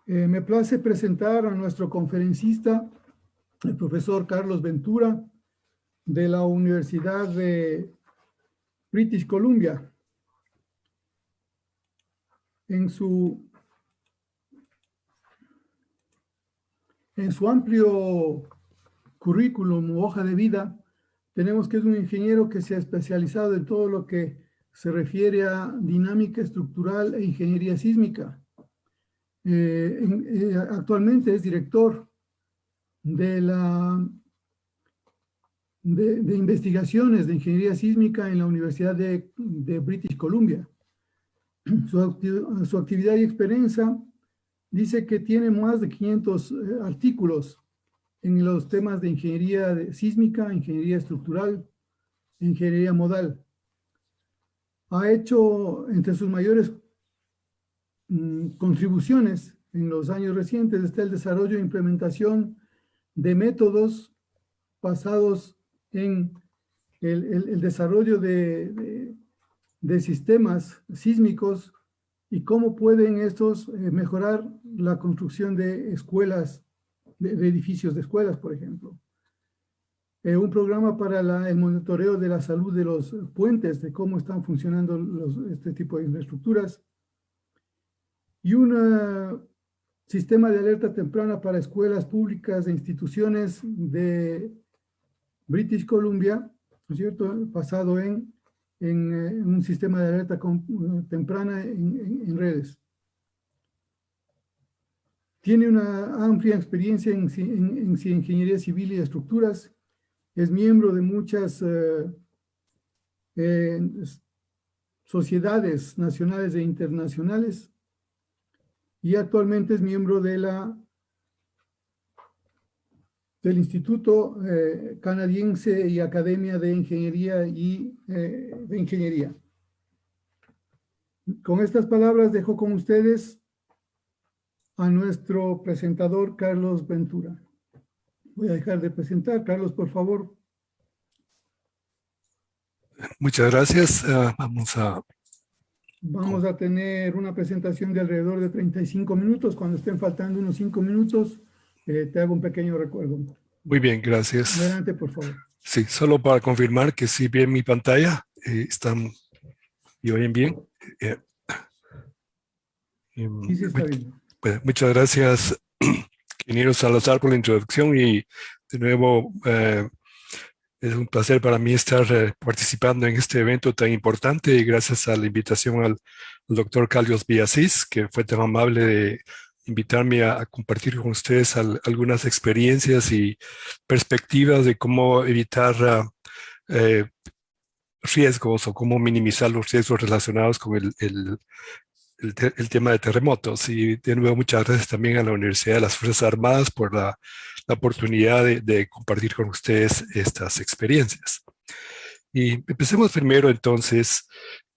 Me place presentar a nuestro conferencista, el profesor Carlos Ventura, de la Universidad de British Columbia. En su amplio currículum u hoja de vida, tenemos que es un ingeniero que se ha especializado en todo lo que se refiere a dinámica estructural e ingeniería sísmica. Actualmente es director de investigaciones de ingeniería sísmica en la Universidad de British Columbia. Su actividad y experiencia dice que tiene más de 500 artículos en los temas de ingeniería sísmica, ingeniería estructural, ingeniería modal. Ha hecho entre sus mayores contribuciones en los años recientes está el desarrollo e implementación de métodos basados en el desarrollo de sistemas sísmicos y cómo pueden estos mejorar la construcción de escuelas, de edificios de escuelas, por ejemplo. Un programa para el monitoreo de la salud de los puentes, de cómo están funcionando este tipo de infraestructuras. Y un sistema de alerta temprana para escuelas públicas e instituciones de British Columbia, ¿no es cierto?, basado en un sistema de alerta temprana en redes. Tiene una amplia experiencia en ingeniería civil y estructuras. Es miembro de muchas sociedades nacionales e internacionales y actualmente es miembro del Instituto Canadiense y Academia de Ingeniería de Ingeniería. Con estas palabras dejo con ustedes a nuestro presentador Carlos Ventura. Voy a dejar de presentar. Carlos, por favor. Muchas gracias. Vamos a tener una presentación de alrededor de 35 minutos. Cuando estén faltando unos 5 minutos, te hago un pequeño recuerdo. Muy bien, gracias. Adelante, por favor. Sí, solo para confirmar que sí ven mi pantalla. ¿Están y oyen bien? Sí, sí está bien. Bueno, muchas gracias, ingeniero Salazar, por la introducción y de nuevo es un placer para mí estar participando en este evento tan importante y gracias a la invitación al doctor Carlos Villasís, que fue tan amable de invitarme a compartir con ustedes algunas experiencias y perspectivas de cómo evitar riesgos o cómo minimizar los riesgos relacionados con el tema de terremotos. Y de nuevo, muchas gracias también a la Universidad de las Fuerzas Armadas por la oportunidad de compartir con ustedes estas experiencias. Y empecemos primero entonces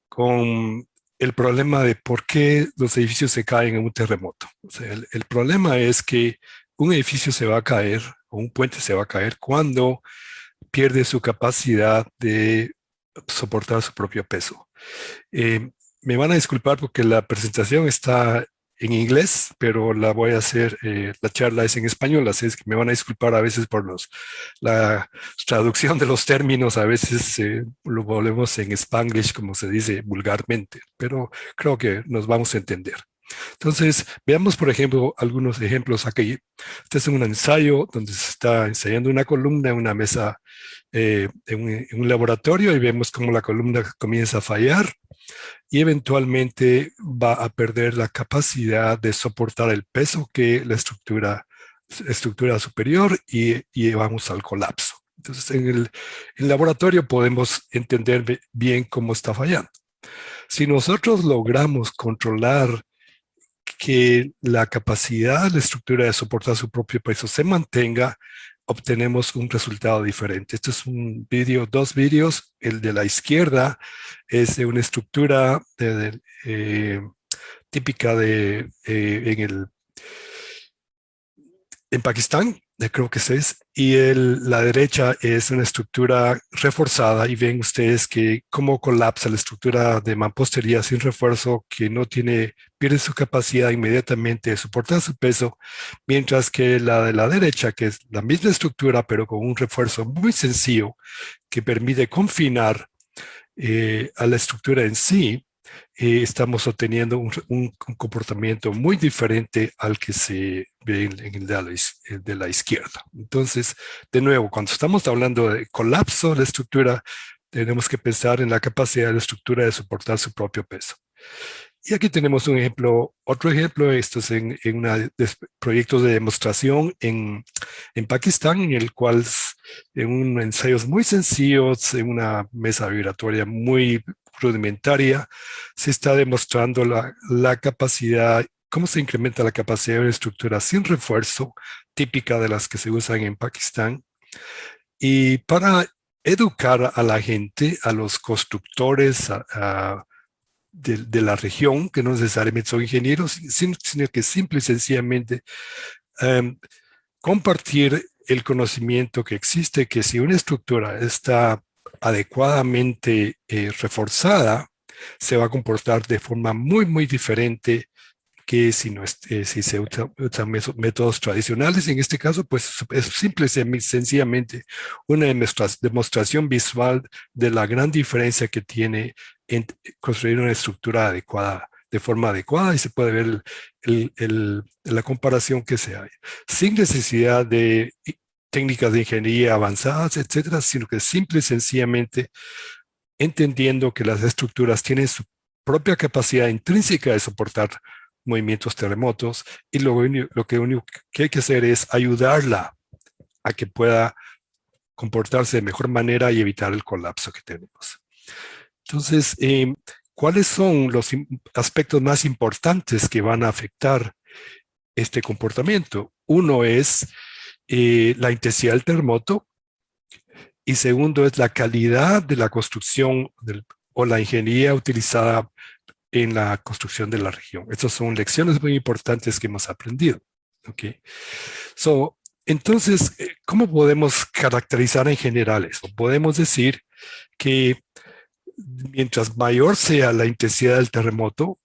con el problema de por qué los edificios se caen en un terremoto. O sea, el problema es que un edificio se va a caer o un puente se va a caer cuando pierde su capacidad de soportar su propio peso. Me van a disculpar porque la presentación está en inglés, pero la voy a hacer, la charla es en español, así es que me van a disculpar a veces por la traducción de los términos, a veces lo volvemos en Spanglish, como se dice vulgarmente, pero creo que nos vamos a entender. Entonces, veamos, por ejemplo, algunos ejemplos aquí. Este es un ensayo donde se está ensayando una columna en una mesa en un laboratorio y vemos cómo la columna comienza a fallar y eventualmente va a perder la capacidad de soportar el peso que la estructura superior y llevamos al colapso. Entonces, en el laboratorio podemos entender bien cómo está fallando. Si nosotros logramos controlar que la capacidad de la estructura de soportar su propio peso se mantenga, obtenemos un resultado diferente. Este es un video, dos videos. El de la izquierda es de una estructura típica en Pakistán, creo que 6, y la derecha es una estructura reforzada, y ven ustedes que cómo colapsa la estructura de mampostería sin refuerzo, que no tiene, pierde su capacidad inmediatamente de soportar su peso, mientras que la de la derecha, que es la misma estructura pero con un refuerzo muy sencillo que permite confinar a la estructura en sí, estamos obteniendo un comportamiento muy diferente al que se ve en el de la izquierda. Entonces, de nuevo, cuando estamos hablando de colapso de la estructura, tenemos que pensar en la capacidad de la estructura de soportar su propio peso. Y aquí tenemos un ejemplo, otro ejemplo, esto es en proyectos de demostración en Pakistán, en el cual en un ensayos muy sencillos, en una mesa vibratoria muy rudimentaria, se está demostrando la capacidad, cómo se incrementa la capacidad de una estructura sin refuerzo, típica de las que se usan en Pakistán, y para educar a la gente, a los constructores, de la región, que no necesariamente son ingenieros, sino que simple y sencillamente compartir el conocimiento que existe, que si una estructura está adecuadamente reforzada, se va a comportar de forma muy, muy diferente que si, no es, si se usan métodos tradicionales. En este caso, pues es simple y sencillamente una demostración visual de la gran diferencia que tiene en construir una estructura adecuada, de forma adecuada, y se puede ver la comparación que se hay, sin necesidad de técnicas de ingeniería avanzadas, etcétera, sino que simple y sencillamente entendiendo que las estructuras tienen su propia capacidad intrínseca de soportar movimientos terremotos, y lo único que hay que hacer es ayudarla a que pueda comportarse de mejor manera y evitar el colapso que tenemos. Entonces, ¿cuáles son los aspectos más importantes que van a afectar este comportamiento? Uno es la intensidad del terremoto, y segundo es la calidad de la construcción o la ingeniería utilizada en la construcción de la región. Estas son lecciones muy importantes que hemos aprendido. Okay. Entonces, ¿cómo podemos caracterizar en general eso? Podemos decir que mientras mayor sea la intensidad del terremoto,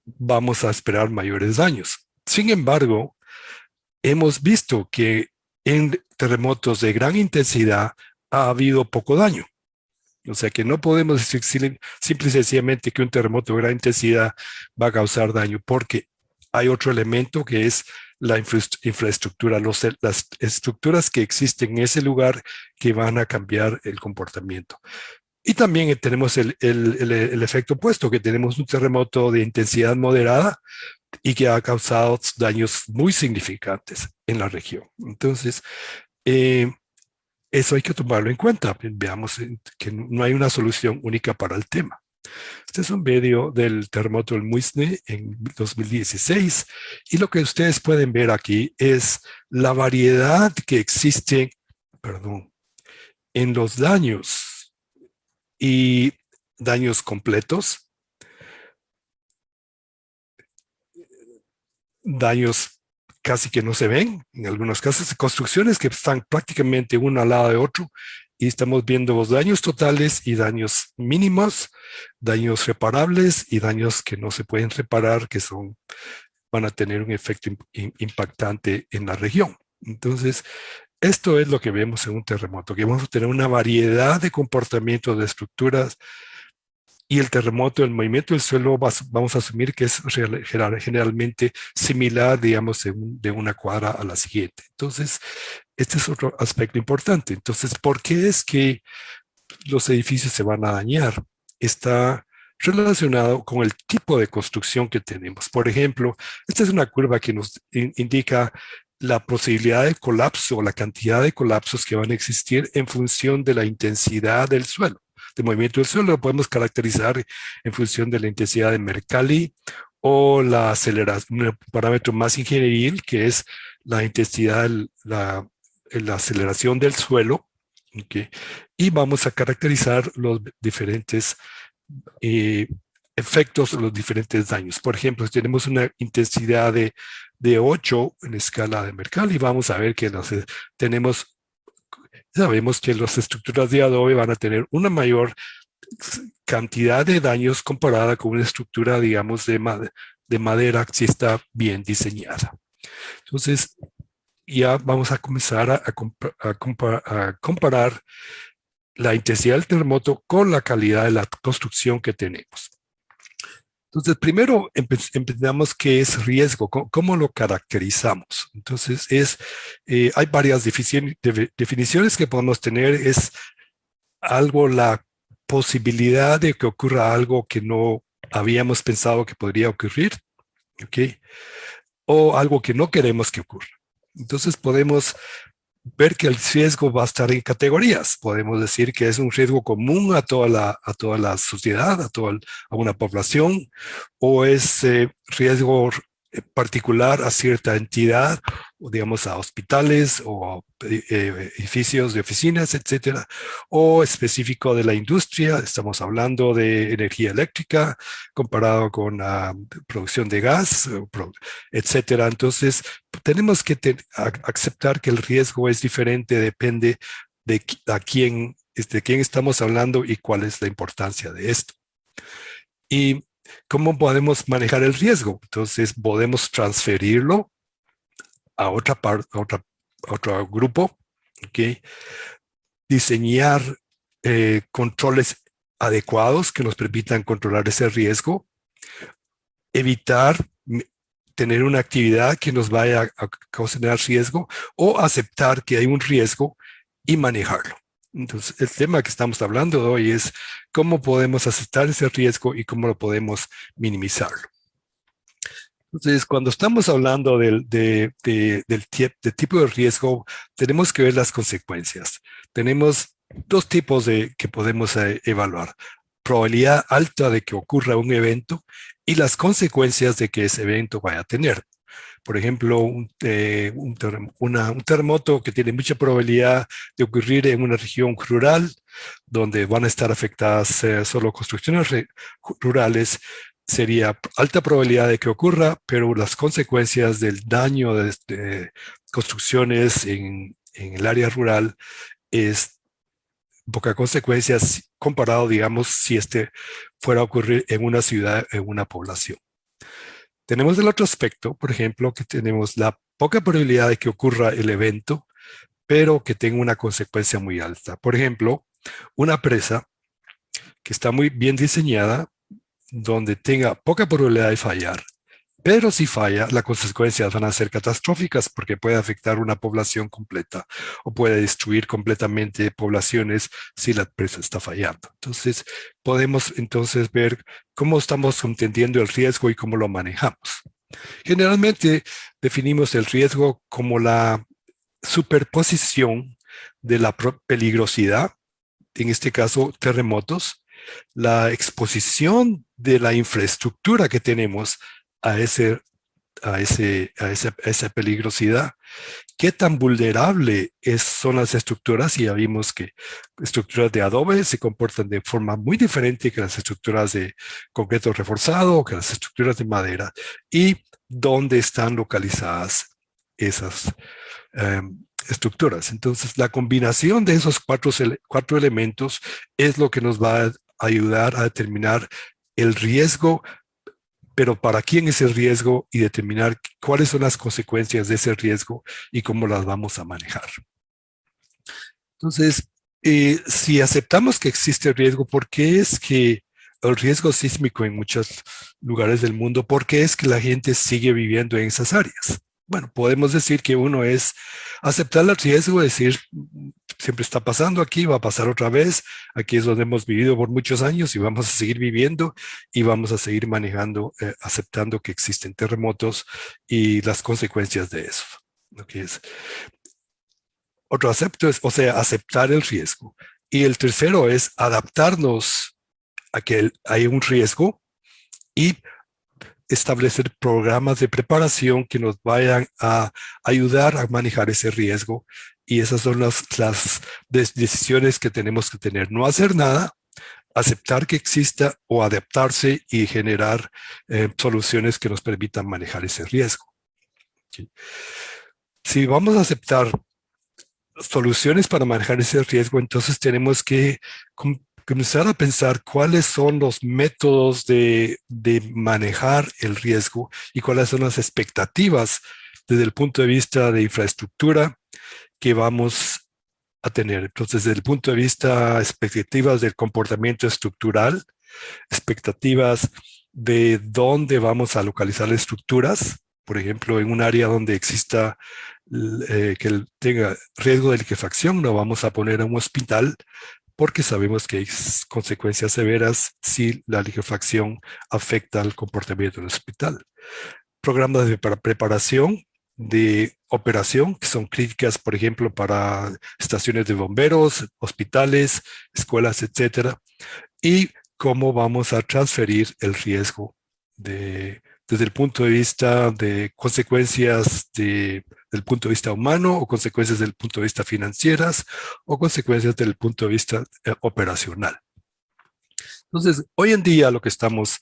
vamos a esperar mayores daños. Sin embargo, hemos visto que en terremotos de gran intensidad ha habido poco daño. O sea que no podemos decir simple y sencillamente que un terremoto de gran intensidad va a causar daño, porque hay otro elemento que es la infraestructura, las estructuras que existen en ese lugar que van a cambiar el comportamiento. Y también tenemos el efecto opuesto, que tenemos un terremoto de intensidad moderada y que ha causado daños muy significantes en la región. Entonces, eso hay que tomarlo en cuenta. Veamos que no hay una solución única para el tema. Este es un video del terremoto del Muisne en 2016, y lo que ustedes pueden ver aquí es la variedad que existe, en los daños y daños completos, daños casi que no se ven, en algunos casos, construcciones que están prácticamente uno al lado de otro, y estamos viendo los daños totales y daños mínimos, daños reparables y daños que no se pueden reparar, que van a tener un efecto impactante en la región. Entonces, esto es lo que vemos en un terremoto, que vamos a tener una variedad de comportamientos de estructuras, y el terremoto, el movimiento del suelo, vamos a asumir que es generalmente similar, digamos, de una cuadra a la siguiente. Entonces, este es otro aspecto importante. Entonces, ¿por qué es que los edificios se van a dañar? Está relacionado con el tipo de construcción que tenemos. Por ejemplo, esta es una curva que nos indica la posibilidad de colapso, la cantidad de colapsos que van a existir en función de la intensidad del suelo. De movimiento del suelo lo podemos caracterizar en función de la intensidad de Mercalli, o la aceleración, un parámetro más ingenieril, que es la intensidad, la aceleración del suelo. Okay. Y vamos a caracterizar los diferentes efectos, los diferentes daños. Por ejemplo, si tenemos una intensidad de de 8 en escala de Mercalli. Vamos a ver que sabemos que las estructuras de adobe van a tener una mayor cantidad de daños comparada con una estructura, digamos, de madera si está bien diseñada. Entonces, ya vamos a comenzar a comparar la intensidad del terremoto con la calidad de la construcción que tenemos. Entonces, primero empezamos qué es riesgo, cómo lo caracterizamos. Entonces, hay varias definiciones que podemos tener. Es algo, la posibilidad de que ocurra algo que no habíamos pensado que podría ocurrir, ¿ok? O algo que no queremos que ocurra. Entonces, podemos ver que el riesgo va a estar en categorías. Podemos decir que es un riesgo común a toda la sociedad, a una población, o es riesgo particular a cierta entidad, o digamos a hospitales o edificios de oficinas, etcétera, o específico de la industria. Estamos hablando de energía eléctrica comparado con producción de gas, etcétera. Entonces, tenemos que aceptar que el riesgo es diferente, depende de quién estamos hablando y cuál es la importancia de esto. Y ¿cómo podemos manejar el riesgo? Entonces, podemos transferirlo a otro grupo, ¿ok? Diseñar controles adecuados que nos permitan controlar ese riesgo, evitar tener una actividad que nos vaya a causar riesgo, o aceptar que hay un riesgo y manejarlo. Entonces, el tema que estamos hablando hoy es cómo podemos aceptar ese riesgo y cómo lo podemos minimizarlo. Entonces, cuando estamos hablando del tipo de riesgo, tenemos que ver las consecuencias. Tenemos dos tipos que podemos evaluar: probabilidad alta de que ocurra un evento y las consecuencias de que ese evento vaya a tener. Por ejemplo, un terremoto que tiene mucha probabilidad de ocurrir en una región rural, donde van a estar afectadas solo construcciones rurales, sería alta probabilidad de que ocurra, pero las consecuencias del daño de construcciones en el área rural es poca consecuencia comparado, digamos, si fuera a ocurrir en una ciudad, en una población. Tenemos el otro aspecto, por ejemplo, que tenemos la poca probabilidad de que ocurra el evento, pero que tenga una consecuencia muy alta. Por ejemplo, una presa que está muy bien diseñada, donde tenga poca probabilidad de fallar, pero si falla, las consecuencias van a ser catastróficas porque puede afectar una población completa o puede destruir completamente poblaciones si la presa está fallando. Entonces, podemos ver cómo estamos entendiendo el riesgo y cómo lo manejamos. Generalmente, definimos el riesgo como la superposición de la peligrosidad, en este caso terremotos, la exposición de la infraestructura que tenemos a esa peligrosidad, qué tan vulnerable son las estructuras. Y ya vimos que estructuras de adobe se comportan de forma muy diferente que las estructuras de concreto reforzado o que las estructuras de madera, y dónde están localizadas esas estructuras. Entonces, la combinación de esos cuatro elementos es lo que nos va a ayudar a determinar el riesgo, pero para quién es el riesgo, y determinar cuáles son las consecuencias de ese riesgo y cómo las vamos a manejar. Entonces, si aceptamos que existe riesgo, ¿por qué es que el riesgo sísmico en muchos lugares del mundo, por qué es que la gente sigue viviendo en esas áreas? Bueno, podemos decir que uno es aceptar el riesgo, decir, siempre está pasando aquí, va a pasar otra vez, aquí es donde hemos vivido por muchos años y vamos a seguir viviendo y vamos a seguir manejando, aceptando que existen terremotos y las consecuencias de eso. Otro acepto es, aceptar el riesgo. Y el tercero es adaptarnos a que hay un riesgo y establecer programas de preparación que nos vayan a ayudar a manejar ese riesgo. Y esas son las decisiones que tenemos que tener. No hacer nada, aceptar que exista, o adaptarse y generar soluciones que nos permitan manejar ese riesgo. ¿sí? Si vamos a aceptar soluciones para manejar ese riesgo, entonces tenemos que comenzar a pensar cuáles son los métodos de manejar el riesgo y cuáles son las expectativas desde el punto de vista de infraestructura que vamos a tener. Entonces, desde el punto de vista, expectativas del comportamiento estructural, expectativas de dónde vamos a localizar estructuras, por ejemplo, en un área donde exista que tenga riesgo de liquefacción, no vamos a poner un hospital porque sabemos que hay consecuencias severas si la liquefacción afecta al comportamiento del hospital. Programas de preparación de operación que son críticas, por ejemplo, para estaciones de bomberos, hospitales, escuelas, etcétera, y cómo vamos a transferir el riesgo desde el punto de vista de consecuencias del punto de vista humano o consecuencias del punto de vista financieras o consecuencias del punto de vista operacional. Entonces, hoy en día lo que estamos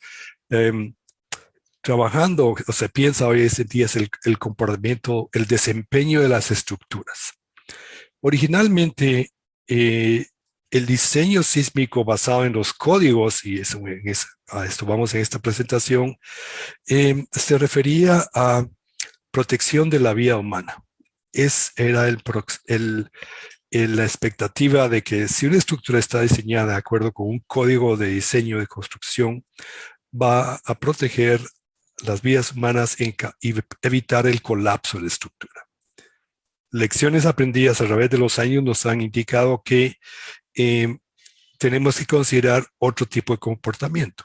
trabajando, o se piensa hoy en día es el comportamiento, el desempeño de las estructuras. Originalmente, el diseño sísmico basado en los códigos, y a esto vamos en esta presentación, se refería a protección de la vida humana. Era la expectativa de que si una estructura está diseñada de acuerdo con un código de diseño de construcción, va a proteger las vidas humanas y evitar el colapso de la estructura. Lecciones aprendidas a través de los años nos han indicado que tenemos que considerar otro tipo de comportamiento.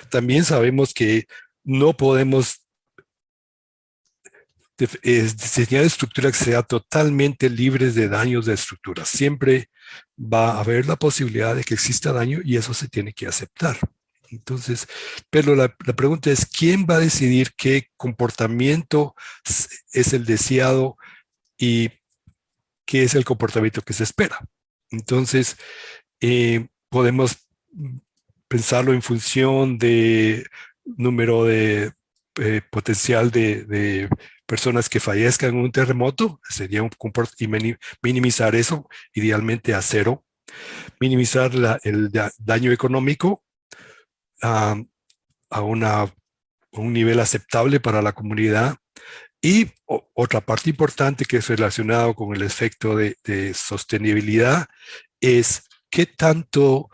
También sabemos que no podemos diseñar estructuras que sean totalmente libres de daños de estructuras. Siempre va a haber la posibilidad de que exista daño y eso se tiene que aceptar. Entonces, pero la pregunta es, ¿quién va a decidir qué comportamiento es el deseado y qué es el comportamiento que se espera? Entonces, podemos pensarlo en función de número de potencial de personas que fallezcan en un terremoto, sería y minimizar eso, idealmente a cero, minimizar el daño económico a un nivel aceptable para la comunidad. Y otra parte importante que es relacionado con el efecto de sostenibilidad es qué tanto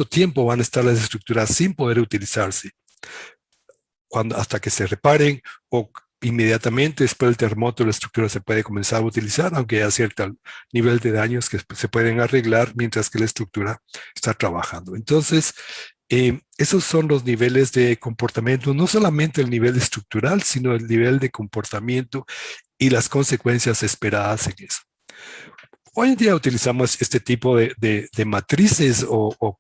tiempo van a estar las estructuras sin poder utilizarse, hasta que se reparen o inmediatamente después del terremoto la estructura se puede comenzar a utilizar, aunque haya cierto nivel de daños que se pueden arreglar mientras que la estructura está trabajando. Entonces, esos son los niveles de comportamiento, no solamente el nivel estructural, sino el nivel de comportamiento y las consecuencias esperadas en eso. Hoy en día utilizamos este tipo de matrices o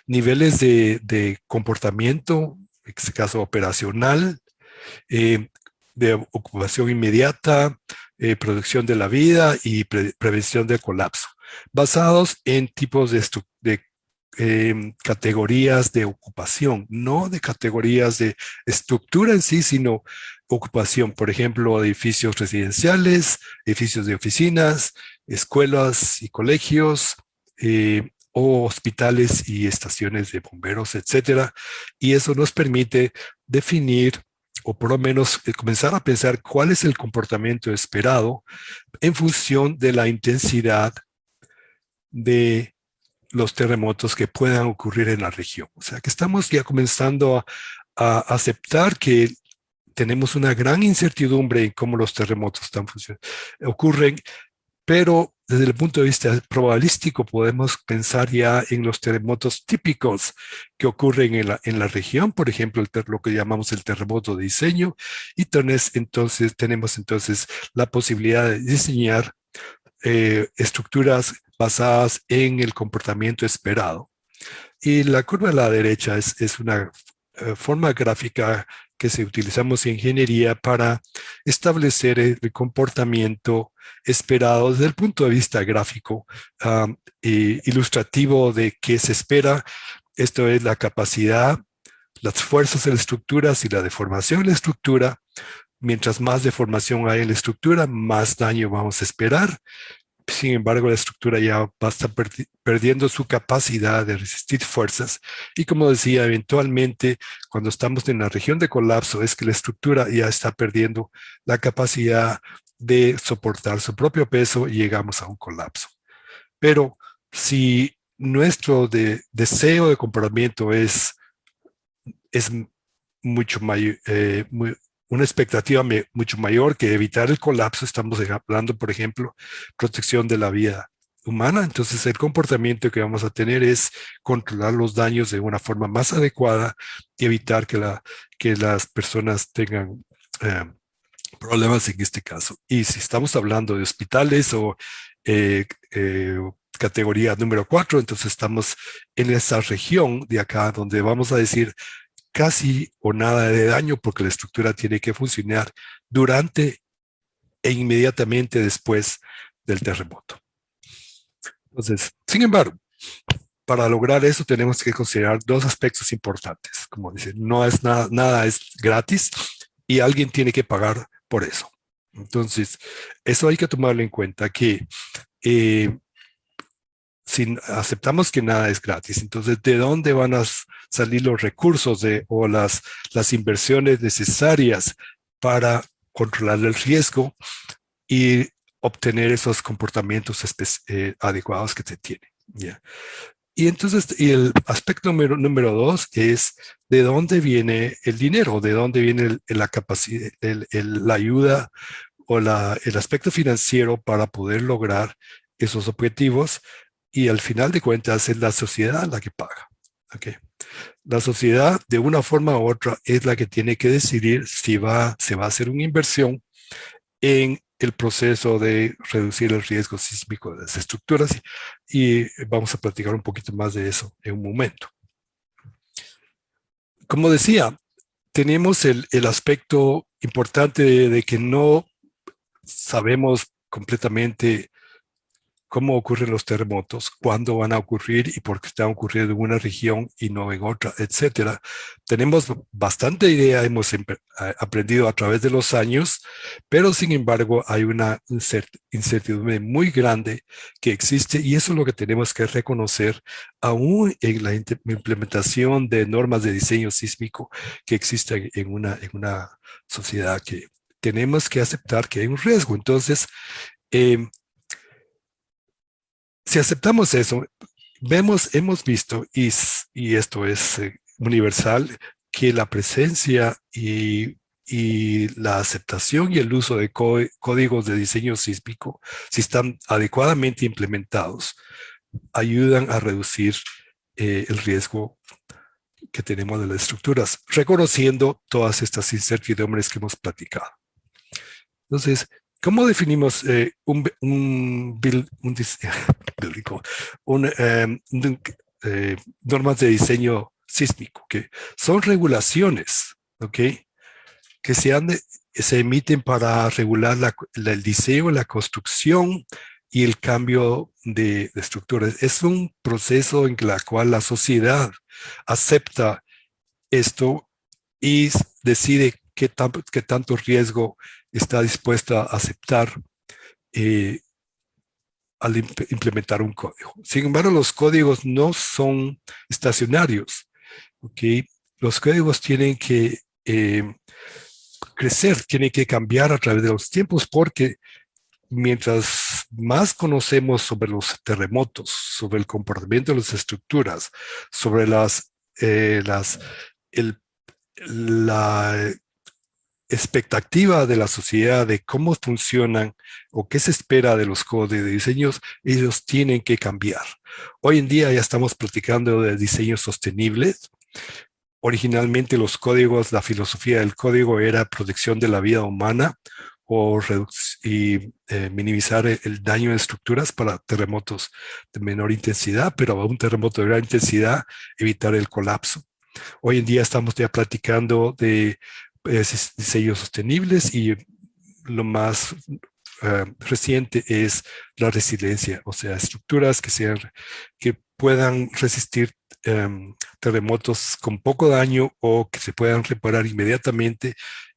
niveles de comportamiento, en este caso operacional, de ocupación inmediata, producción de la vida y prevención del colapso, basados en tipos de categorías de ocupación, no de categorías de estructura en sí, sino ocupación, por ejemplo, edificios residenciales, edificios de oficinas, escuelas y colegios, o hospitales y estaciones de bomberos, etcétera. Y eso nos permite definir, o por lo menos comenzar a pensar cuál es el comportamiento esperado en función de la intensidad de los terremotos que puedan ocurrir en la región. O sea, que estamos ya comenzando a aceptar que tenemos una gran incertidumbre en cómo los terremotos ocurren, pero desde el punto de vista probabilístico podemos pensar ya en los terremotos típicos que ocurren en la región, por ejemplo, lo que llamamos el terremoto de diseño, y tenemos entonces la posibilidad de diseñar estructuras basadas en el comportamiento esperado. Y la curva a la derecha es una forma gráfica que utilizamos en ingeniería para establecer el comportamiento esperado desde el punto de vista gráfico, ilustrativo de qué se espera. Esto es la capacidad, las fuerzas de las estructuras y la deformación de la estructura mientras más deformación hay en la estructura, más daño vamos a esperar. Sin embargo, la estructura ya va a estar perdiendo su capacidad de resistir fuerzas. Y como decía, eventualmente, cuando estamos en la región de colapso, es que la estructura ya está perdiendo la capacidad de soportar su propio peso y llegamos a un colapso. Pero si nuestro deseo de comportamiento es mucho mayor, una expectativa mucho mayor que evitar el colapso, estamos hablando, por ejemplo, protección de la vida humana, entonces el comportamiento que vamos a tener es controlar los daños de una forma más adecuada y evitar que las personas tengan problemas en este caso. Y si estamos hablando de hospitales o categoría número 4, entonces estamos en esa región de acá donde vamos a decir casi o nada de daño porque la estructura tiene que funcionar durante e inmediatamente después del terremoto. Entonces, sin embargo, para lograr eso tenemos que considerar dos aspectos importantes. Como dicen, no es nada es gratis y alguien tiene que pagar por eso. Entonces, eso hay que tomarlo en cuenta que si aceptamos que nada es gratis, entonces, ¿de dónde van a salir los recursos o las inversiones necesarias para controlar el riesgo y obtener esos comportamientos adecuados que se tienen? ¿Ya? Y entonces, y el aspecto número 2 es de dónde viene el dinero, de dónde viene la capacidad, la ayuda o el aspecto financiero para poder lograr esos objetivos. Y al final de cuentas es la sociedad la que paga. ¿Okay? La sociedad, de una forma u otra, es la que tiene que decidir si se va a hacer una inversión en el proceso de reducir el riesgo sísmico de las estructuras. Y vamos a platicar un poquito más de eso en un momento. Como decía, tenemos el aspecto importante de que no sabemos completamente cómo ocurren los terremotos, cuándo van a ocurrir y por qué están ocurriendo en una región y no en otra, etcétera. Tenemos bastante idea, hemos aprendido a través de los años, pero sin embargo hay una incertidumbre muy grande que existe y eso es lo que tenemos que reconocer aún en la implementación de normas de diseño sísmico que existen en una sociedad que tenemos que aceptar que hay un riesgo. Entonces, si aceptamos eso, hemos visto, y esto es universal, que la presencia y la aceptación y el uso de códigos de diseño sísmico, si están adecuadamente implementados, ayudan a reducir el riesgo que tenemos de las estructuras, reconociendo todas estas incertidumbres que hemos platicado. Entonces, ¿cómo definimos normas de diseño sísmico? Que son regulaciones, ¿ok? Que se emiten para regular el diseño, la construcción y el cambio de estructuras. Es un proceso en el cual la sociedad acepta esto y decide qué tanto riesgo está dispuesta a aceptar al implementar un código. Sin embargo, los códigos no son estacionarios. ¿Okay? Los códigos tienen que crecer, tienen que cambiar a través de los tiempos porque mientras más conocemos sobre los terremotos, sobre el comportamiento de las estructuras, sobre la expectativa de la sociedad de cómo funcionan o qué se espera de los códigos de diseños, ellos tienen que cambiar. Hoy en día ya estamos platicando de diseños sostenibles. Originalmente los códigos, la filosofía del código era protección de la vida humana y minimizar el daño en estructuras para terremotos de menor intensidad, pero a un terremoto de gran intensidad, evitar el colapso. Hoy en día estamos ya platicando de diseños sostenibles y lo más reciente es la resiliencia, o sea, estructuras que puedan resistir terremotos con poco daño o que se puedan reparar inmediatamente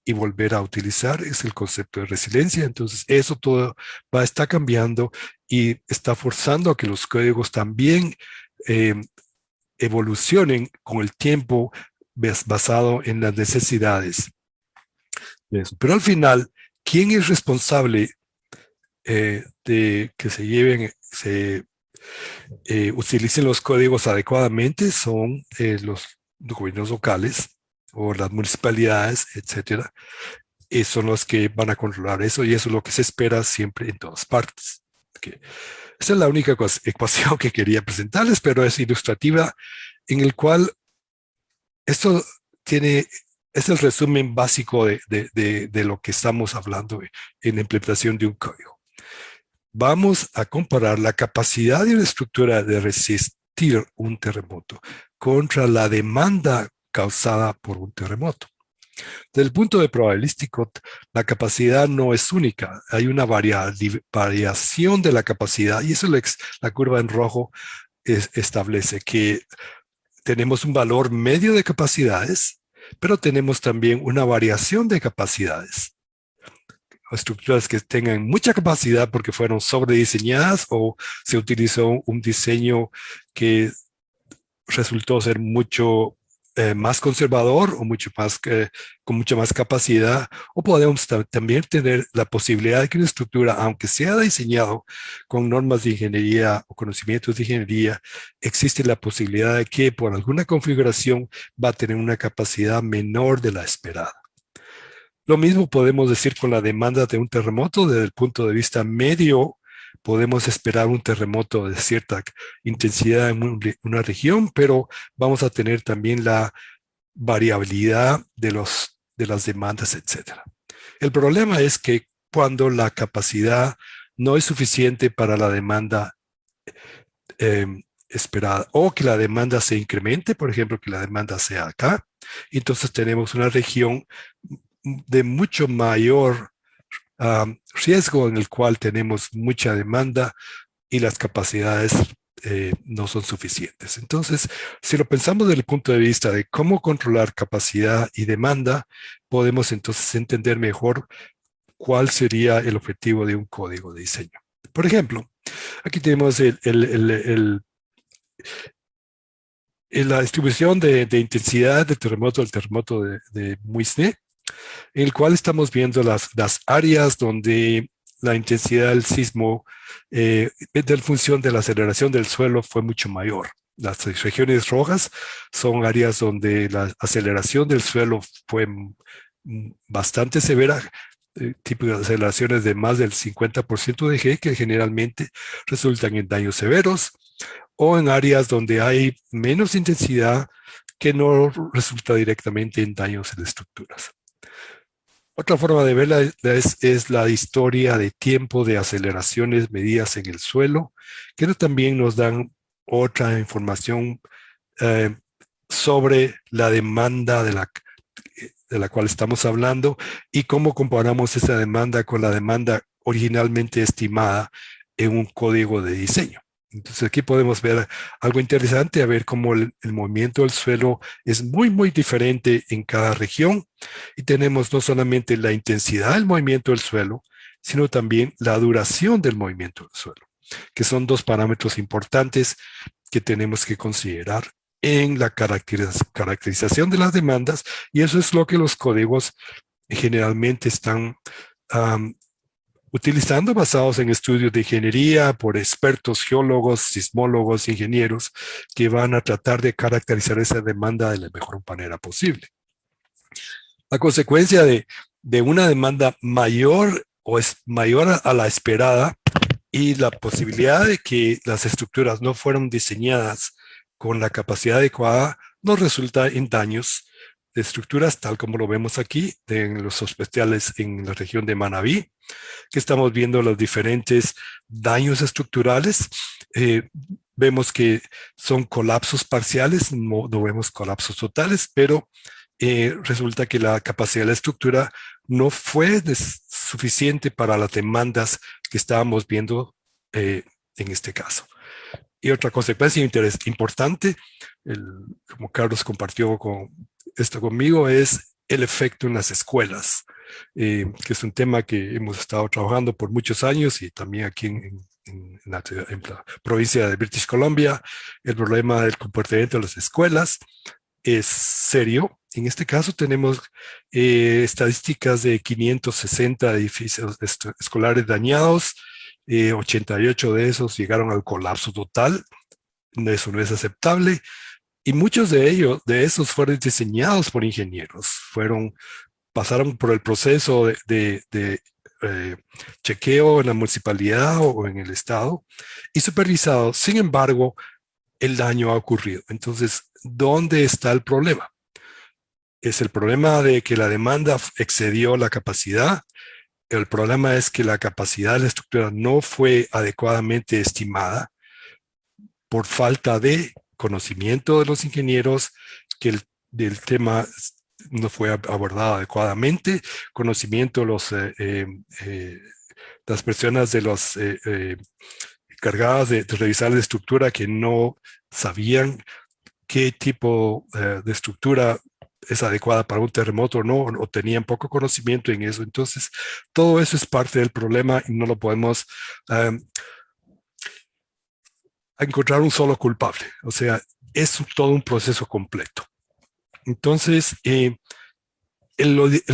y volver a utilizar, es el concepto de resiliencia. Entonces eso todo va a estar cambiando y está forzando a que los códigos también evolucionen con el tiempo basado en las necesidades de eso. Pero al final, ¿quién es responsable de que utilicen los códigos adecuadamente? Son los gobiernos locales o las municipalidades, etcétera. Son los que van a controlar eso y eso es lo que se espera siempre en todas partes. Okay. Esa es la única ecuación que quería presentarles, pero es ilustrativa, en el cual esto es el resumen básico de lo que estamos hablando en la implementación de un código. Vamos a comparar la capacidad de una estructura de resistir un terremoto contra la demanda causada por un terremoto. Desde el punto de probabilístico, la capacidad no es única. Hay una variación de la capacidad y eso la curva en rojo establece que tenemos un valor medio de capacidades, pero tenemos también una variación de capacidades. Estructuras que tengan mucha capacidad porque fueron sobrediseñadas o se utilizó un diseño que resultó ser mucho más conservador o con mucha más capacidad, o podemos también tener la posibilidad de que una estructura, aunque sea diseñado con normas de ingeniería o conocimientos de ingeniería, existe la posibilidad de que por alguna configuración va a tener una capacidad menor de la esperada. Lo mismo podemos decir con la demanda de un terremoto. Desde el punto de vista medio, podemos esperar un terremoto de cierta intensidad en una región, pero vamos a tener también la variabilidad de las demandas, etc. El problema es que cuando la capacidad no es suficiente para la demanda esperada, o que la demanda se incremente, por ejemplo, que la demanda sea acá, entonces tenemos una región de mucho mayor riesgo en el cual tenemos mucha demanda y las capacidades no son suficientes. Entonces, si lo pensamos desde el punto de vista de cómo controlar capacidad y demanda, podemos entonces entender mejor cuál sería el objetivo de un código de diseño. Por ejemplo, aquí tenemos la distribución de intensidad del terremoto de Muisne, en el cual estamos viendo las áreas donde la intensidad del sismo en función de la aceleración del suelo fue mucho mayor. Las regiones rojas son áreas donde la aceleración del suelo fue bastante severa, tipo de aceleraciones de más del 50% de G, que generalmente resultan en daños severos, o en áreas donde hay menos intensidad que no resulta directamente en daños en estructuras. Otra forma de verla es la historia de tiempo de aceleraciones medidas en el suelo, que también nos dan otra información sobre la demanda de la cual estamos hablando y cómo comparamos esa demanda con la demanda originalmente estimada en un código de diseño. Entonces aquí podemos ver algo interesante, a ver cómo el movimiento del suelo es muy, muy diferente en cada región. Y tenemos no solamente la intensidad del movimiento del suelo, sino también la duración del movimiento del suelo, que son dos parámetros importantes que tenemos que considerar en la caracterización de las demandas. Y eso es lo que los códigos generalmente están utilizando, basados en estudios de ingeniería por expertos geólogos, sismólogos, ingenieros, que van a tratar de caracterizar esa demanda de la mejor manera posible. La consecuencia de una demanda mayor o es mayor a la esperada y la posibilidad de que las estructuras no fueron diseñadas con la capacidad adecuada nos resulta en daños de estructuras, tal como lo vemos aquí en los hospitales en la región de Manabí, que estamos viendo los diferentes daños estructurales. Vemos que son colapsos parciales, no vemos colapsos totales, pero resulta que la capacidad de la estructura no fue suficiente para las demandas que estábamos viendo en este caso. Y otra consecuencia importante, como Carlos compartió esto conmigo, es el efecto en las escuelas, que es un tema que hemos estado trabajando por muchos años y también aquí en la provincia de British Columbia. El problema del comportamiento de las escuelas es serio. En este caso tenemos estadísticas de 560 edificios escolares dañados, 88 de esos llegaron al colapso total. Eso no es aceptable. Y muchos de esos fueron diseñados por ingenieros, pasaron por el proceso de chequeo en la municipalidad o en el estado y supervisados. Sin embargo, el daño ha ocurrido. Entonces, ¿dónde está el problema? ¿Es el problema de que la demanda excedió la capacidad? El problema es que la capacidad de la estructura no fue adecuadamente estimada por falta de conocimiento de los ingenieros, que del tema no fue abordado adecuadamente, conocimiento de las personas de los encargadas de revisar la estructura que no sabían qué tipo de estructura es adecuada para un terremoto o no, o tenían poco conocimiento en eso. Entonces, todo eso es parte del problema y no lo podemos encontrar un solo culpable. O sea, es todo un proceso completo. Entonces, el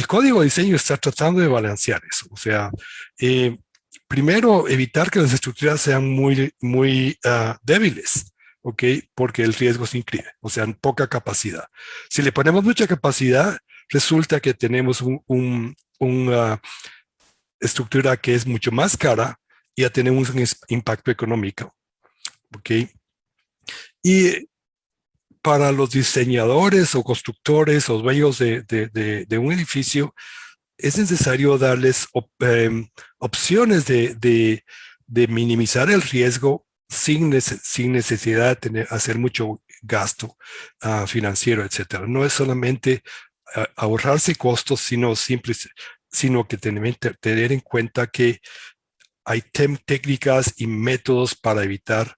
código de diseño está tratando de balancear eso. O sea, primero, evitar que las estructuras sean muy débiles, ¿ok? Porque el riesgo se inscribe, o sea, poca capacidad. Si le ponemos mucha capacidad, resulta que tenemos una estructura que es mucho más cara y ya tenemos un impacto económico, ¿ok? Y para los diseñadores o constructores o dueños de un edificio, es necesario darles opciones de minimizar el riesgo sin necesidad de hacer mucho gasto financiero, etcétera. No es solamente ahorrarse costos, sino que tener en cuenta que hay técnicas y métodos para evitar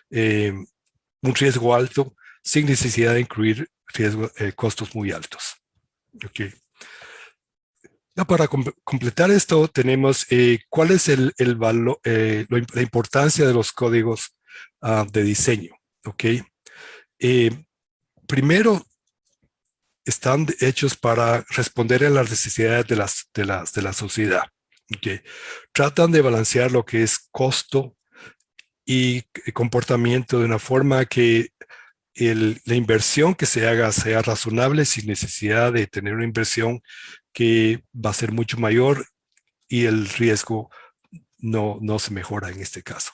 un riesgo alto sin necesidad de incluir costos muy altos. Okay. Ya para completar esto, tenemos cuál es el valor, la importancia de los códigos de diseño. Okay. Primero, están hechos para responder a las necesidades de la sociedad. Okay. Tratan de balancear lo que es costo y comportamiento de una forma que la inversión que se haga sea razonable sin necesidad de tener una inversión que va a ser mucho mayor y el riesgo no se mejora en este caso.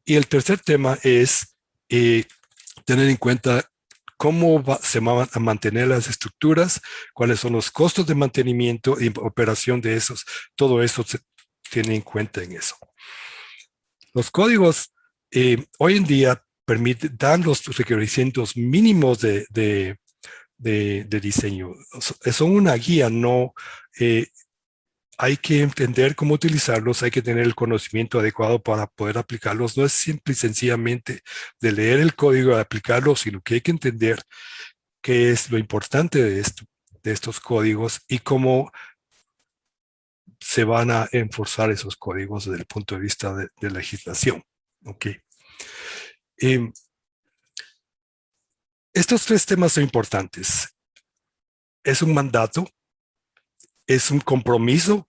Y el tercer tema es tener en cuenta cómo se van a mantener las estructuras, cuáles son los costos de mantenimiento y operación de esos. Todo eso se tiene en cuenta en eso. Los códigos hoy en día dan los requerimientos mínimos de diseño. Son una guía, no hay que entender cómo utilizarlos, hay que tener el conocimiento adecuado para poder aplicarlos. No es simple y sencillamente de leer el código y aplicarlo, sino que hay que entender qué es lo importante de estos códigos y cómo se van a enforzar esos códigos desde el punto de vista de legislación. Okay. Estos tres temas son importantes. Es un mandato, es un compromiso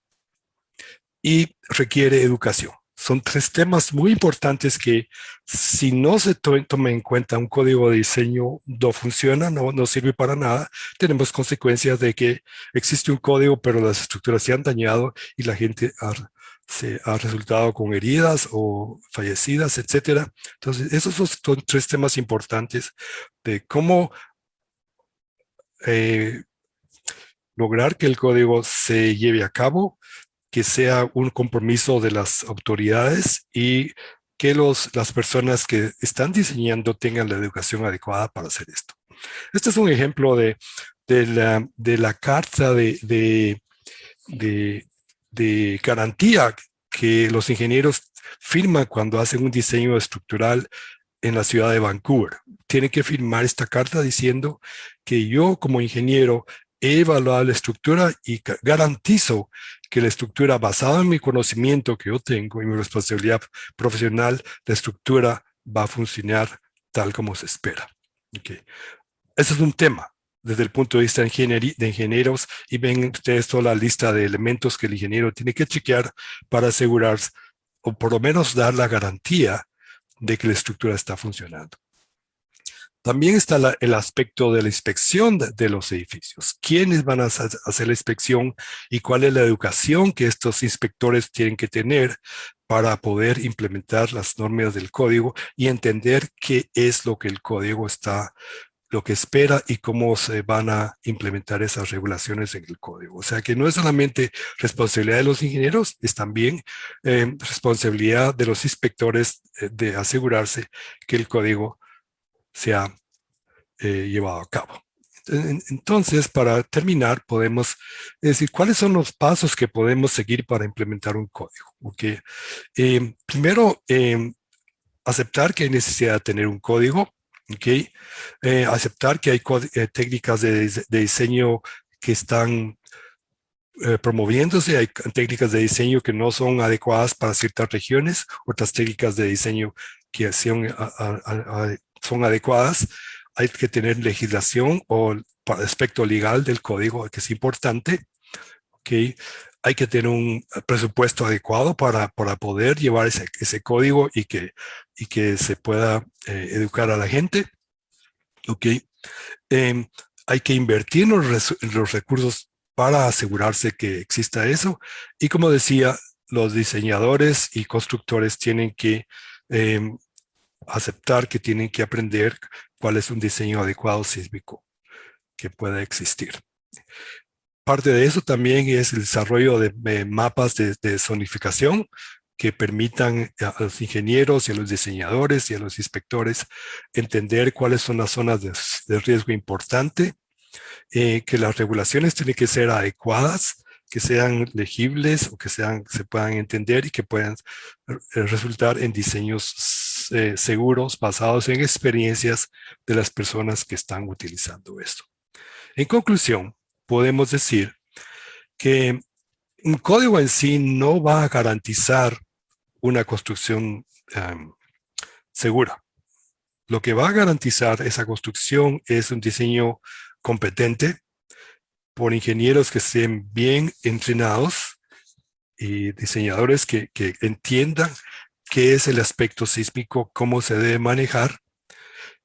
y requiere educación. Son tres temas muy importantes que si no se toma en cuenta un código de diseño, no funciona, no sirve para nada. Tenemos consecuencias de que existe un código, pero las estructuras se han dañado y la gente se ha resultado con heridas o fallecidas, etcétera. Entonces, esos son tres temas importantes de cómo lograr que el código se lleve a cabo, que sea un compromiso de las autoridades y que las personas que están diseñando tengan la educación adecuada para hacer esto. Este es un ejemplo de la carta de garantía que los ingenieros firman cuando hacen un diseño estructural en la ciudad de Vancouver. Tienen que firmar esta carta diciendo que yo como ingeniero he evaluado la estructura y garantizo que la estructura basada en mi conocimiento que yo tengo y mi responsabilidad profesional, la estructura va a funcionar tal como se espera. Okay. Ese es un tema desde el punto de vista de ingenieros, y ven ustedes toda la lista de elementos que el ingeniero tiene que chequear para asegurarse o por lo menos dar la garantía de que la estructura está funcionando. También está el aspecto de la inspección de los edificios. ¿Quiénes van a hacer la inspección y cuál es la educación que estos inspectores tienen que tener para poder implementar las normas del código y entender qué es lo que el código está, lo que espera y cómo se van a implementar esas regulaciones en el código? O sea que no es solamente responsabilidad de los ingenieros, es también responsabilidad de los inspectores de asegurarse que el código sea llevado a cabo. Entonces, para terminar, podemos decir cuáles son los pasos que podemos seguir para implementar un código. ¿Okay? Primero, aceptar que hay necesidad de tener un código. ¿Okay? Aceptar que hay técnicas de diseño que están promoviéndose, hay técnicas de diseño que no son adecuadas para ciertas regiones, otras técnicas de diseño que son adecuadas. Hay que tener legislación o aspecto legal del código, que es importante. ¿Okay? Hay que tener un presupuesto adecuado para poder llevar ese código y que se pueda educar a la gente. ¿Okay? Hay que invertir en los recursos para asegurarse que exista eso. Y como decía, los diseñadores y constructores tienen que aceptar que tienen que aprender cuál es un diseño adecuado sísmico que pueda existir. Parte de eso también es el desarrollo de mapas de zonificación que permitan a los ingenieros y a los diseñadores y a los inspectores entender cuáles son las zonas de riesgo importante, que las regulaciones tienen que ser adecuadas, que sean legibles o que se puedan entender y que puedan resultar en diseños seguros basados en experiencias de las personas que están utilizando esto. En conclusión, podemos decir que un código en sí no va a garantizar una construcción segura. Lo que va a garantizar esa construcción es un diseño competente por ingenieros que estén bien entrenados y diseñadores que entiendan qué es el aspecto sísmico, cómo se debe manejar,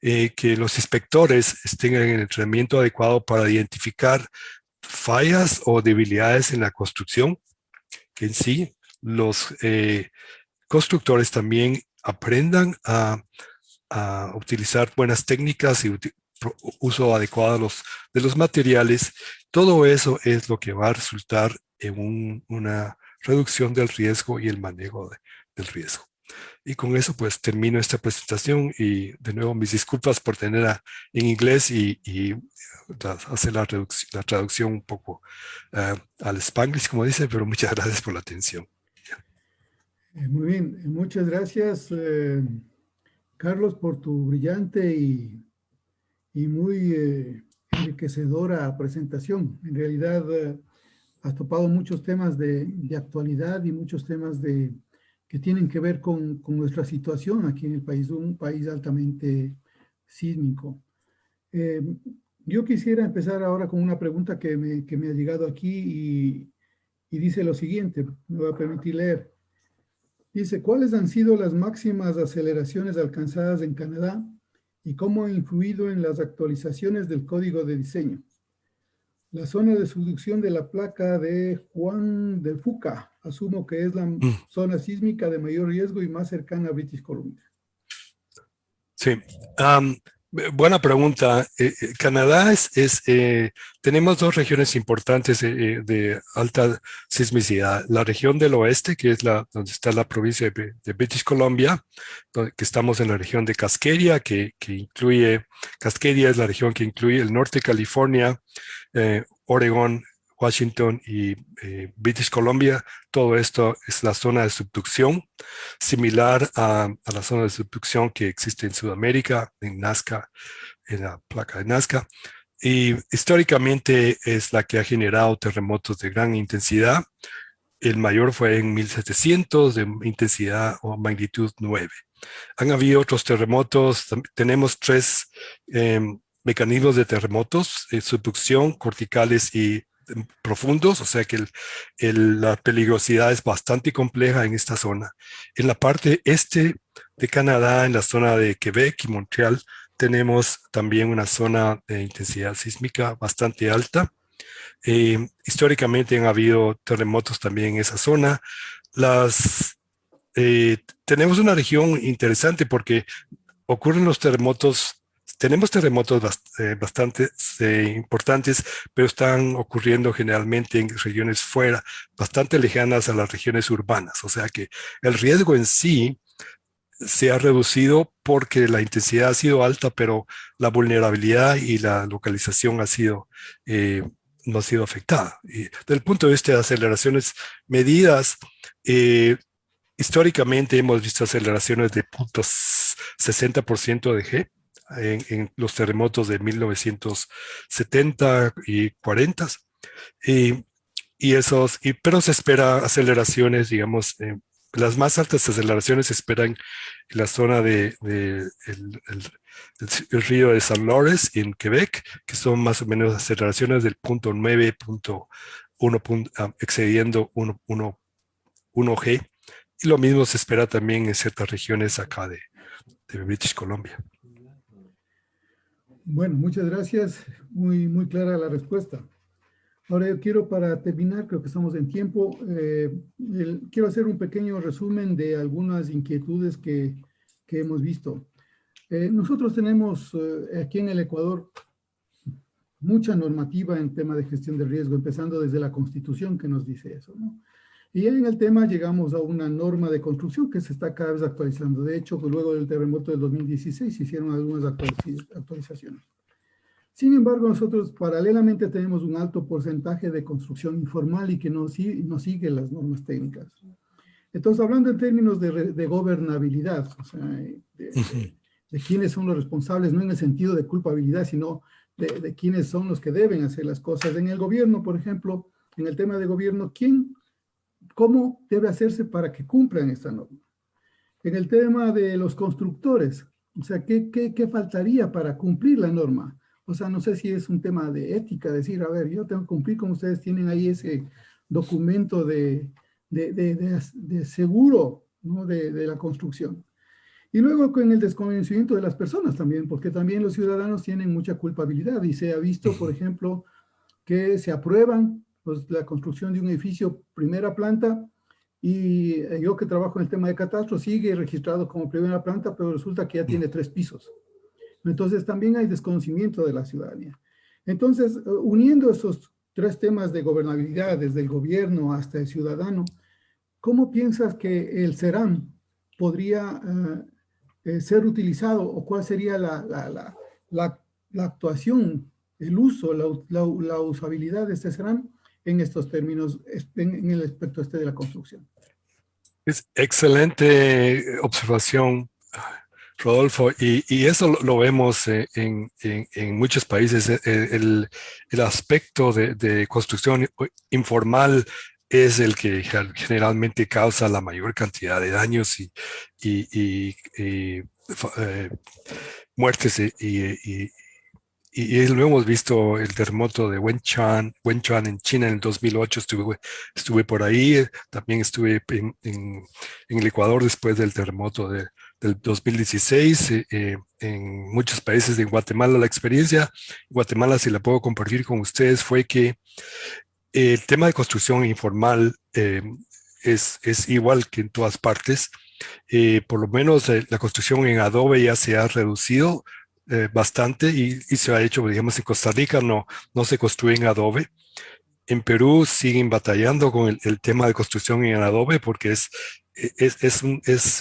que los inspectores tengan el entrenamiento adecuado para identificar fallas o debilidades en la construcción, que en sí los constructores también aprendan a utilizar buenas técnicas y uso adecuado de los materiales. Todo eso es lo que va a resultar en una reducción del riesgo y el manejo del riesgo. Y con eso pues termino esta presentación y de nuevo mis disculpas por tener en inglés y hacer la traducción un poco al Spanglish, como dice, pero muchas gracias por la atención. Muy bien, muchas gracias Carlos por tu brillante y muy enriquecedora presentación. En realidad has topado muchos temas de actualidad y muchos temas que tienen que ver con nuestra situación aquí en el país, un país altamente sísmico. Yo quisiera empezar ahora con una pregunta que me ha llegado aquí y dice lo siguiente, me voy a permitir leer. Dice, ¿cuáles han sido las máximas aceleraciones alcanzadas en Canadá y cómo ha influido en las actualizaciones del código de diseño? La zona de subducción de la placa de Juan de Fuca, asumo que es la zona sísmica de mayor riesgo y más cercana a British Columbia. Sí, buena pregunta. Canadá tenemos dos regiones importantes de alta sismicidad. La región del oeste, que es donde está la provincia de British Columbia, que estamos en la región de Cascadia, que incluye, Cascadia es la región que incluye el norte de California, Oregón, Washington y British Columbia. Todo esto es la zona de subducción, similar a la zona de subducción que existe en Sudamérica, en Nazca, en la placa de Nazca. y históricamente es la que ha generado terremotos de gran intensidad. El mayor fue en 1700 de intensidad o magnitud 9. Han habido otros terremotos, tenemos tres mecanismos de terremotos, subducción, corticales y profundos, o sea que la peligrosidad es bastante compleja en esta zona. En la parte este de Canadá, en la zona de Quebec y Montreal, tenemos también una zona de intensidad sísmica bastante alta. Históricamente han habido terremotos también en esa zona. Tenemos una región interesante porque ocurren los terremotos, tenemos terremotos bastante importantes, pero están ocurriendo generalmente en regiones fuera, bastante lejanas a las regiones urbanas. O sea que el riesgo en sí se ha reducido porque la intensidad ha sido alta, pero la vulnerabilidad y la localización no ha sido afectada. Y desde el punto de vista de aceleraciones medidas, históricamente hemos visto aceleraciones de 0.60% de G en los terremotos de 1970 y 40. Pero se espera aceleraciones, digamos, las más altas aceleraciones se esperan en la zona el río de San Lawrence en Quebec, que son más o menos aceleraciones del 0.9, 0.1, excediendo 1G. Y lo mismo se espera también en ciertas regiones acá de British Columbia. Bueno, muchas gracias. Muy, muy clara la respuesta. Ahora yo quiero, para terminar, creo que estamos en tiempo, quiero hacer un pequeño resumen de algunas inquietudes que hemos visto. Nosotros tenemos aquí en el Ecuador mucha normativa en tema de gestión de riesgo, empezando desde la Constitución que nos dice eso, ¿no? Y en el tema llegamos a una norma de construcción que se está cada vez actualizando. De hecho, luego del terremoto del 2016 se hicieron algunas actualizaciones. Sin embargo, nosotros paralelamente tenemos un alto porcentaje de construcción informal y que no sigue las normas técnicas. Entonces, hablando en términos de gobernabilidad, o sea, de quiénes son los responsables, no en el sentido de culpabilidad, sino de quiénes son los que deben hacer las cosas. En el gobierno, por ejemplo, en el tema de gobierno, ¿cómo debe hacerse para que cumplan esta norma? En el tema de los constructores, o sea, ¿qué faltaría para cumplir la norma? O sea, no sé si es un tema de ética, decir, a ver, yo tengo que cumplir como ustedes tienen ahí ese documento de seguro, ¿no? de la construcción. Y luego con el desconocimiento de las personas también, porque también los ciudadanos tienen mucha culpabilidad y se ha visto, por ejemplo, que se aprueban la construcción de un edificio primera planta y yo que trabajo en el tema de catastro sigue registrado como primera planta, pero resulta que ya tiene 3 pisos. Entonces también hay desconocimiento de la ciudadanía. Entonces, uniendo esos 3 temas de gobernabilidad, desde el gobierno hasta el ciudadano, ¿cómo piensas que el CERAM podría ser utilizado o cuál sería la actuación, el uso, la usabilidad de este CERAM en estos términos, en el aspecto de la construcción? Es excelente observación, Rodolfo, y eso lo vemos en muchos países. El aspecto de construcción informal es el que generalmente causa la mayor cantidad de daños y muertes y lo hemos visto el terremoto de Wenchuan en China en el 2008, estuve por ahí, también estuve en el Ecuador después del terremoto del 2016, en muchos países de Guatemala. La experiencia en Guatemala, si la puedo compartir con ustedes, fue que el tema de construcción informal es igual que en todas partes. Por lo menos la construcción en adobe ya se ha reducido bastante y se ha hecho, digamos, en Costa Rica no se construye en adobe. En Perú siguen batallando con el tema de construcción en adobe porque es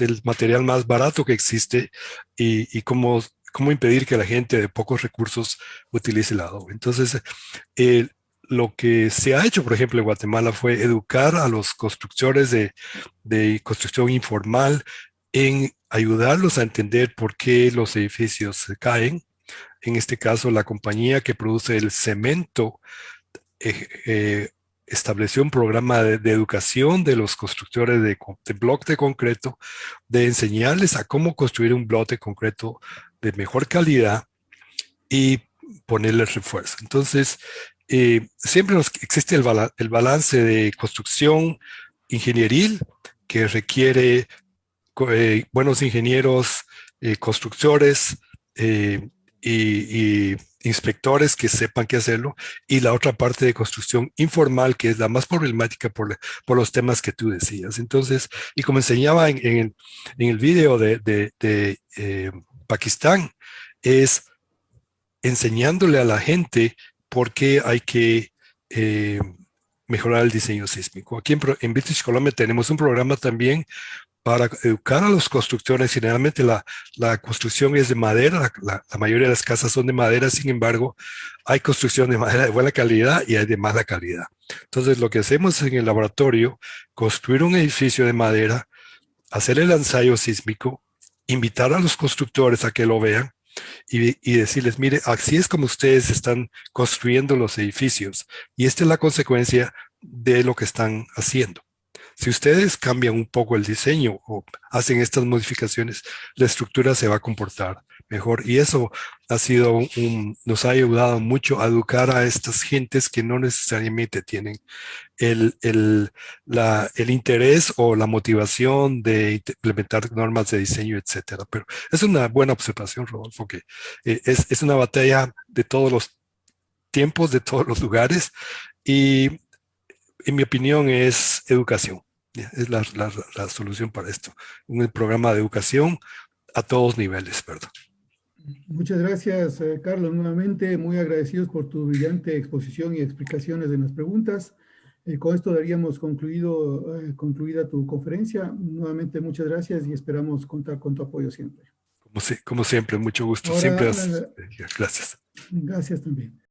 el material más barato que existe y cómo impedir que la gente de pocos recursos utilice el adobe. Entonces, lo que se ha hecho, por ejemplo, en Guatemala fue educar a los constructores de construcción informal en ayudarlos a entender por qué los edificios se caen, en este caso la compañía que produce el cemento, estableció un programa de educación de los constructores de bloque de concreto, de enseñarles a cómo construir un bloque de concreto de mejor calidad y ponerle refuerzo. Entonces, siempre existe el balance de construcción ingenieril que requiere buenos ingenieros, constructores y inspectores que sepan qué hacerlo, y la otra parte de construcción informal, que es la más problemática por los temas que tú decías. Entonces, y como enseñaba en el video de Pakistán, es enseñándole a la gente por qué hay que mejorar el diseño sísmico. Aquí en British Columbia tenemos un programa también para educar a los constructores. Generalmente la construcción es de madera, la mayoría de las casas son de madera, sin embargo, hay construcción de madera de buena calidad y hay de mala calidad. Entonces, lo que hacemos en el laboratorio, construir un edificio de madera, hacer el ensayo sísmico, invitar a los constructores a que lo vean, y decirles, mire, así es como ustedes están construyendo los edificios y esta es la consecuencia de lo que están haciendo. Si ustedes cambian un poco el diseño o hacen estas modificaciones, la estructura se va a comportar mejor. Y eso nos ha ayudado mucho a educar a estas gentes que no necesariamente tienen el interés o la motivación de implementar normas de diseño, etcétera. Pero es una buena observación, Rodolfo, que es una batalla de todos los tiempos, de todos los lugares, y en mi opinión es educación. Es la solución para esto. Un programa de educación a todos niveles, ¿verdad? Muchas gracias, Carlos. Nuevamente, muy agradecidos por tu brillante exposición y explicaciones de las preguntas. Con esto daríamos concluida tu conferencia. Nuevamente, muchas gracias y esperamos contar con tu apoyo siempre. Como siempre, mucho gusto. Ahora, siempre. Gracias. Gracias también.